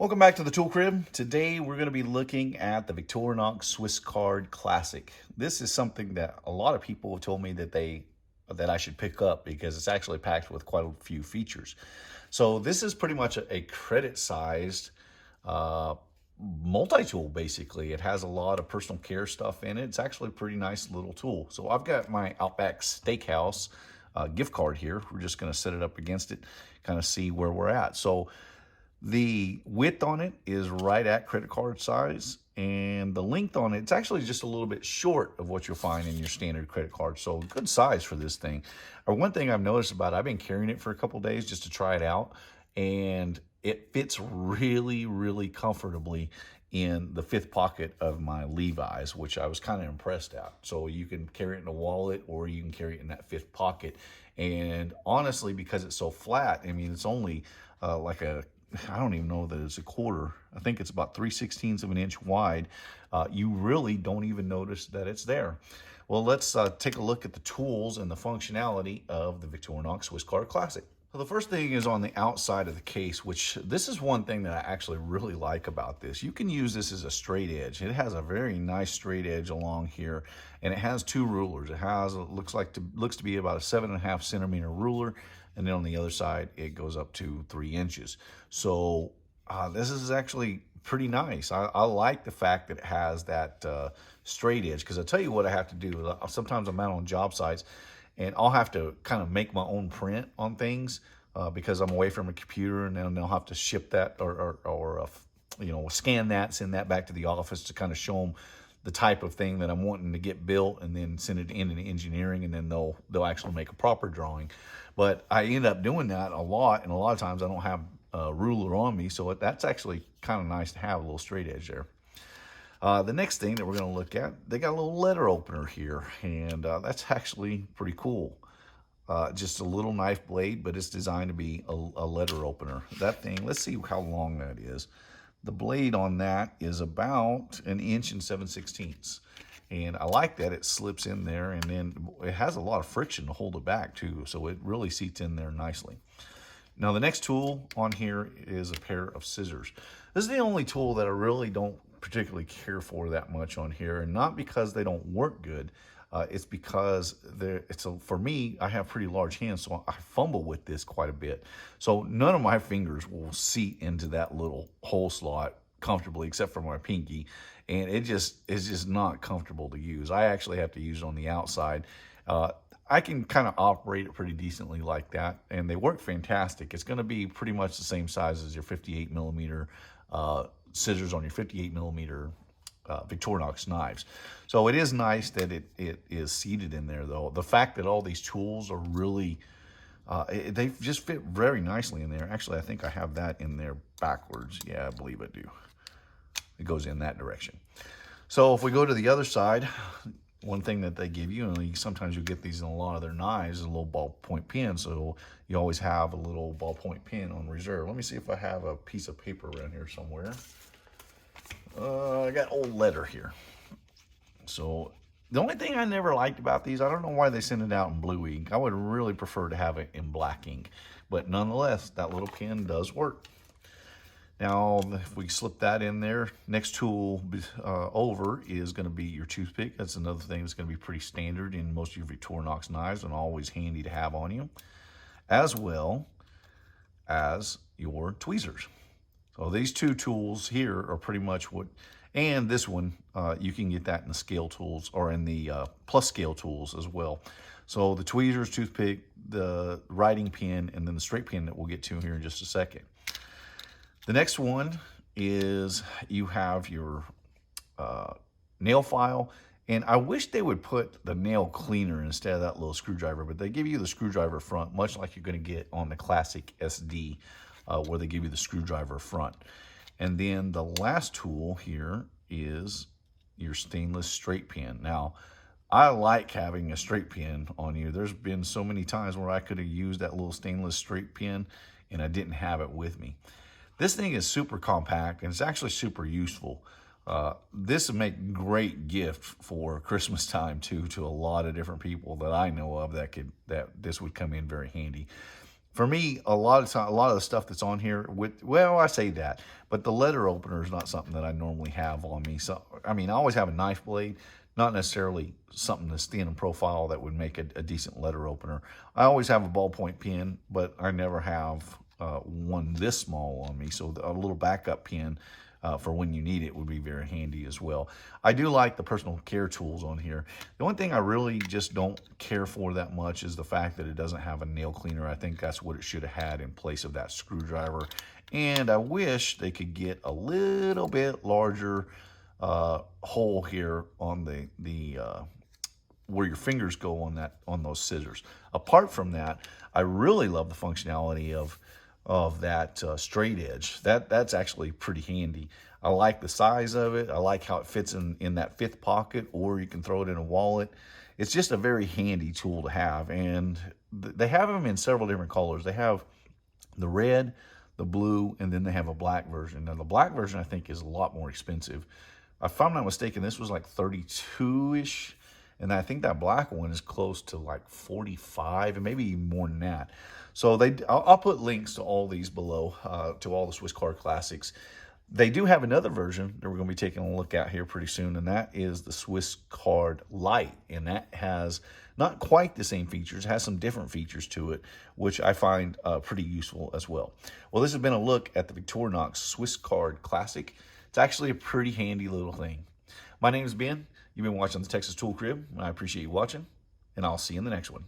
Welcome back to the Tool Crib. Today we're going to be looking at the Victorinox SwissCard Classic. This is something that a lot of people have told me that I should pick up because it's actually packed with quite a few features. So this is pretty much a credit-sized multi-tool basically. It has a lot of personal care stuff in it. It's actually a pretty nice little tool. So I've got my Outback Steakhouse gift card here. We're just going to set it up against it, kind of see where we're at. So the width on it is right at credit card size, and the length on it, it's actually just a little bit short of what you'll find in your standard credit card. So good size for this thing. Or one thing I've noticed about it, I've been carrying it for a couple days just to try it out, and it fits really, really comfortably in the fifth pocket of my Levi's, which I was kind of impressed at. So you can carry it in a wallet or you can carry it in that fifth pocket. And honestly, because it's so flat, I mean, it's only I don't even know that it's a quarter. I think it's about 3/16 of an inch wide. You really don't even notice that it's there. Well, let's take a look at the tools and the functionality of the Victorinox SwissCard Classic. So the first thing is on the outside of the case, which this is one thing that I actually really like about this. You can use this as a straight edge. It has a very nice straight edge along here, and it has two rulers. It has looks to be about a 7.5 centimeter ruler, and then on the other side it goes up to 3 inches. So this is actually pretty nice. I like the fact that it has that straight edge, because I tell you what I have to do. Sometimes I'm out on job sites and I'll have to kind of make my own print on things because I'm away from a computer, and then I'll have to ship that or scan that, send that back to the office to kind of show them the type of thing that I'm wanting to get built, and then send it into engineering, and then they'll actually make a proper drawing. But I end up doing that a lot, and a lot of times I don't have a ruler on me, so that's actually kind of nice to have a little straight edge there. The next thing that we're going to look at, they got a little letter opener here, and that's actually pretty cool. Just a little knife blade, but it's designed to be a letter opener. That thing, let's see how long that is. The blade on that is about 1 inch and 7/16. And I like that it slips in there, and then it has a lot of friction to hold it back too, so it really seats in there nicely. Now the next tool on here is a pair of scissors. This is the only tool that I really don't particularly care for that much on here, and not because they don't work good. It's because for me, I have pretty large hands, so I fumble with this quite a bit. So none of my fingers will seat into that little hole slot comfortably, except for my pinky, and it's just not comfortable to use. I actually have to use it on the outside. I can kind of operate it pretty decently like that, and they work fantastic. It's going to be pretty much the same size as your 58 millimeter scissors on your 58 millimeter Victorinox knives. So it is nice that it is seated in there, though. The fact that all these tools are really, they just fit very nicely in there. Actually, I think I have that in there backwards. Yeah, I believe I do. It goes in that direction. So if we go to the other side, one thing that they give you, and sometimes you get these in a lot of their knives, is a little ballpoint pen. So you always have a little ballpoint pen on reserve. Let me see if I have a piece of paper around here somewhere. I got old letter here. So the only thing I never liked about these, I don't know why they send it out in blue ink. I would really prefer to have it in black ink. But nonetheless, that little pen does work. Now, if we slip that in there, next tool over is going to be your toothpick. That's another thing that's going to be pretty standard in most of your Victorinox knives and always handy to have on you, as well as your tweezers. So these two tools here are pretty much what, and this one, you can get that in the scale tools or in the plus scale tools as well. So the tweezers, toothpick, the writing pen, and then the straight pen that we'll get to here in just a second. The next one is you have your nail file, and I wish they would put the nail cleaner instead of that little screwdriver, but they give you the screwdriver front, much like you're going to get on the Classic SD, where they give you the screwdriver front. And then the last tool here is your stainless straight pen. Now, I like having a straight pen on here. There's been so many times where I could have used that little stainless straight pen and I didn't have it with me. This thing is super compact, and it's actually super useful. This would make a great gift for Christmas time too, to a lot of different people that I know of that this would come in very handy. For me, a lot of the stuff that's on here well, I say that, but the letter opener is not something that I normally have on me. So, I mean, I always have a knife blade, not necessarily something that's thin in profile that would make a decent letter opener. I always have a ballpoint pen, but I never have one this small on me. So a little backup pen for when you need it would be very handy as well. I do like the personal care tools on here. The only thing I really just don't care for that much is the fact that it doesn't have a nail cleaner. I think that's what it should have had in place of that screwdriver. And I wish they could get a little bit larger hole here on the where your fingers go on those scissors. Apart from that, I really love the functionality of that straight edge. That's actually pretty handy. I like the size of it. I like how it fits in that fifth pocket, or you can throw it in a wallet. It's just a very handy tool to have, and they have them in several different colors. They have the red, the blue, and then they have a black version. Now the black version I think is a lot more expensive. If I'm not mistaken, this was like 32-ish, and I think that black one is close to like 45, and maybe even more than that. So I'll put links to all these below, to all the SwissCard Classics. They do have another version that we're going to be taking a look at here pretty soon, and that is the SwissCard Lite, and that has not quite the same features, has some different features to it, which I find pretty useful as well. Well, this has been a look at the Victorinox SwissCard Classic. It's actually a pretty handy little thing. My name is Ben. You've been watching the Texas Tool Crib, and I appreciate you watching, and I'll see you in the next one.